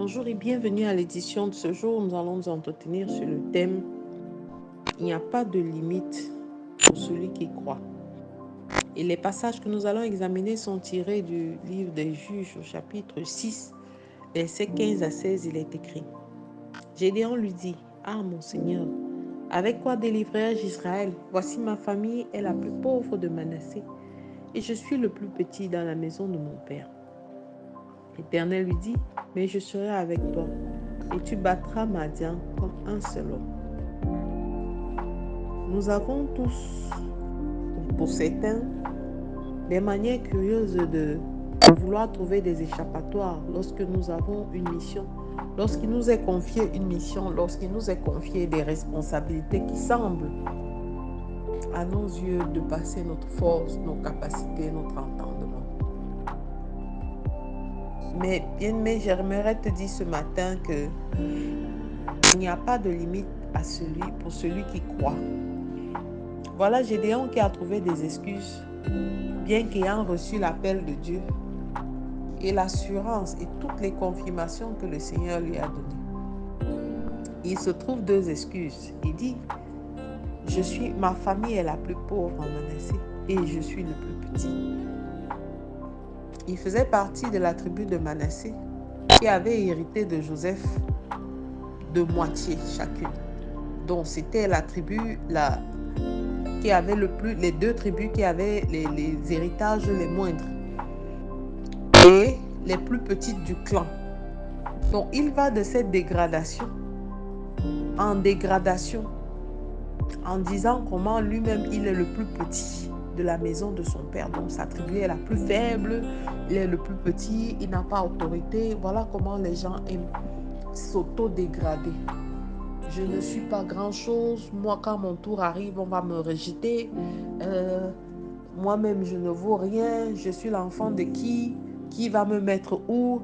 Bonjour et bienvenue à l'édition de ce jour. Nous allons nous entretenir sur le thème « Il n'y a pas de limite pour celui qui croit ». Et les passages que nous allons examiner sont tirés du livre des Juges au chapitre 6, versets 15 à 16. Il est écrit « Gédéon lui dit, « Ah mon Seigneur, avec quoi délivrerai-je Israël? Voici ma famille est la plus pauvre de Manassé et je suis le plus petit dans la maison de mon père. » L'Éternel lui dit, « Mais je serai avec toi, et tu battras Madian comme un seul homme. » Nous avons tous, pour certains, des manières curieuses de vouloir trouver des échappatoires lorsque nous avons une mission, lorsqu'il nous est confié une mission, lorsqu'il nous est confié des responsabilités qui semblent, à nos yeux, dépasser notre force, nos capacités, notre entendement. Mais bien-aimé, j'aimerais te dire ce matin que il n'y a pas de limite pour celui qui croit. Voilà Gédéon qui a trouvé des excuses, bien qu'ayant reçu l'appel de Dieu et l'assurance et toutes les confirmations que le Seigneur lui a données. Il se trouve deux excuses. Il dit, ma famille est la plus pauvre en Manassé et je suis le plus petit. Il faisait partie de la tribu de Manassé qui avait hérité de Joseph de moitié chacune. Donc c'était la tribu qui avait les deux tribus qui avaient les héritages les moindres et les plus petites du clan. Donc il va de cette dégradation en dégradation en disant comment lui-même il est le plus petit de la maison de son père. Donc sa tribu est la plus faible, il est le plus petit, il n'a pas autorité. Voilà comment les gens aiment s'auto-dégrader. Je ne suis pas grand-chose. Moi, quand mon tour arrive, on va me rejeter. Moi-même, je ne vaux rien. Je suis l'enfant de qui? Qui va me mettre où?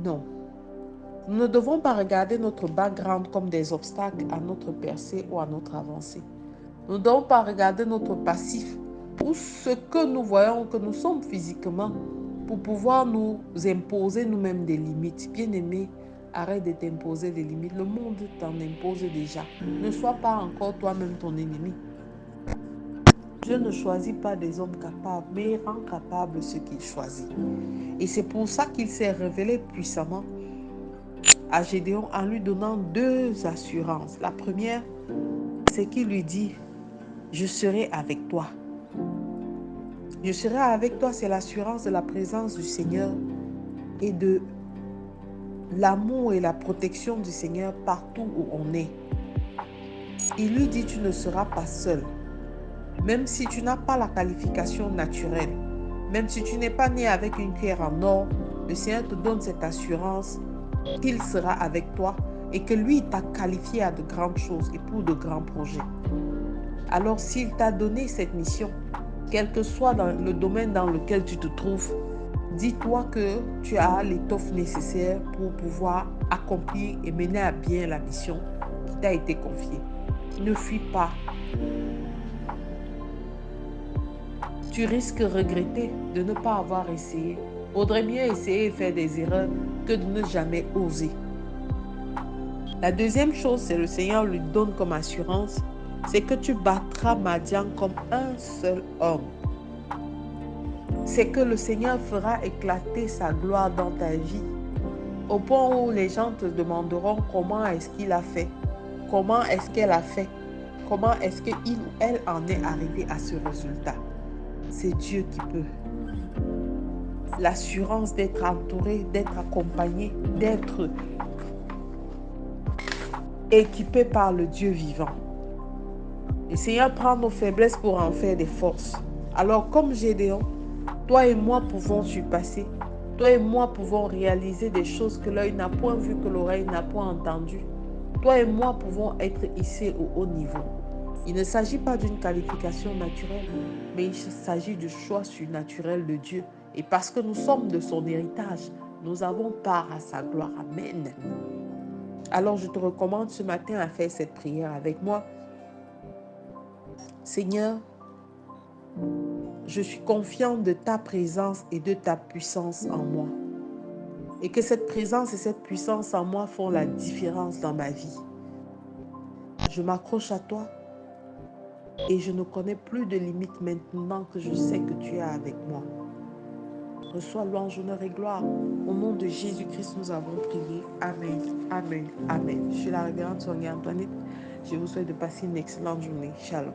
Non. Nous ne devons pas regarder notre background comme des obstacles à notre percée ou à notre avancée. Nous ne devons pas regarder notre passif ou ce que nous voyons que nous sommes physiquement pour pouvoir nous imposer nous-mêmes des limites. Bien-aimé, arrête de t'imposer des limites. Le monde t'en impose déjà. Ne sois pas encore toi-même ton ennemi. Dieu ne choisit pas des hommes capables, mais il rend capables ceux qu'il choisit. Et c'est pour ça qu'il s'est révélé puissamment à Gédéon en lui donnant deux assurances. La première, c'est qu'il lui dit, je serai avec toi. Je serai avec toi, c'est l'assurance de la présence du Seigneur et de l'amour et la protection du Seigneur partout où on est. Il lui dit, tu ne seras pas seul. Même si tu n'as pas la qualification naturelle, même si tu n'es pas né avec une cuillère en or, le Seigneur te donne cette assurance qu'il sera avec toi et que lui t'a qualifié à de grandes choses et pour de grands projets. Alors s'il t'a donné cette mission, quel que soit le domaine dans lequel tu te trouves, dis-toi que tu as l'étoffe nécessaire pour pouvoir accomplir et mener à bien la mission qui t'a été confiée. Ne fuis pas. Tu risques de regretter de ne pas avoir essayé. Vaudrait mieux essayer et faire des erreurs que de ne jamais oser. La deuxième chose, c'est le Seigneur lui donne comme assurance, c'est que tu battras Madian comme un seul homme. C'est que le Seigneur fera éclater sa gloire dans ta vie, au point où les gens te demanderont comment est-ce qu'il a fait, comment est-ce qu'elle a fait, comment est-ce qu'il ou elle en est arrivé à ce résultat. C'est Dieu qui peut. L'assurance d'être entouré, d'être accompagné, d'être équipé par le Dieu vivant. Le Seigneur prend nos faiblesses pour en faire des forces. Alors comme Gédéon, toi et moi pouvons surpasser. Toi et moi pouvons réaliser des choses que l'œil n'a point vu, que l'oreille n'a point entendu. Toi et moi pouvons être hissés au haut niveau. Il ne s'agit pas d'une qualification naturelle, mais il s'agit du choix surnaturel de Dieu. Et parce que nous sommes de son héritage, nous avons part à sa gloire. Amen. Alors je te recommande ce matin à faire cette prière avec moi. Seigneur, je suis confiante de ta présence et de ta puissance en moi. Et que cette présence et cette puissance en moi font la différence dans ma vie. Je m'accroche à toi et je ne connais plus de limites maintenant que je sais que tu es avec moi. Reçois louange, honneur et gloire. Au nom de Jésus-Christ, nous avons prié. Amen, amen, amen. Je suis la révérende Sonia Antoinette. Je vous souhaite de passer une excellente journée. Shalom.